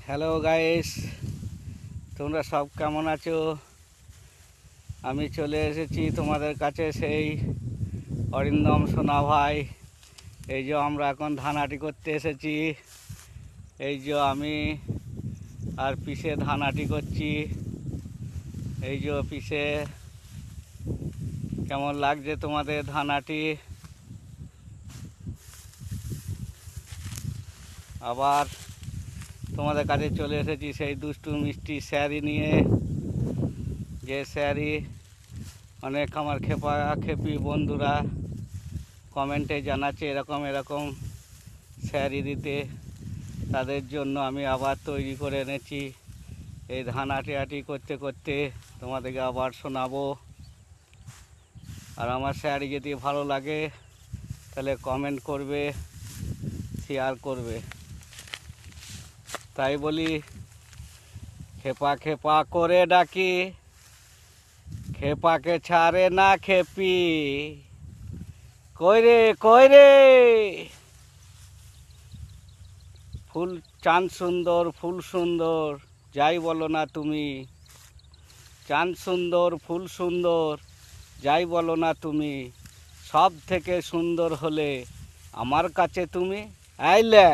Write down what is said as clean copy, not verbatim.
Hello guys, তোমরা সব কেমন আছো? আমি চলে এসেছি তোমাদের কাছে, সেই অরিন্দম সোনা ভাই। এই যে আমরা এখন ধানাটি করতে এসেছি। এই যে আমি আর পিসে ধানাটি করছি। এই যে পিসে, কেমন লাগছে তোমাদের ধানাটি? আবার তোমাদের কাছে চলে এসেছি সেই দুষ্টু মিষ্টি স্যারি নিয়ে, যে স্যারি অনেক আমার খেপি বন্ধুরা কমেন্টে জানাচ্ছে এরকম এরকম স্যারি দিতে। তাদের জন্য আমি আবার তৈরি করে এনেছি। এই ধান আটি করতে করতে তোমাদেরকে আবার শোনাবো। আর আমার স্যারি যদি ভালো লাগে তাহলে কমেন্ট করবে, শেয়ার করবে। তাই বলি, খেপা খেপা করে ডাকি, খেপাকে ছাড়ে না খেপি। কই রে কই রে, ফুল চাঁদ সুন্দর ফুল সুন্দর যাই বলো না তুমি। চাঁদ সুন্দর ফুল সুন্দর যাই বলো না তুমি, সব থেকে সুন্দর হলে আমার কাছে তুমি আইলে।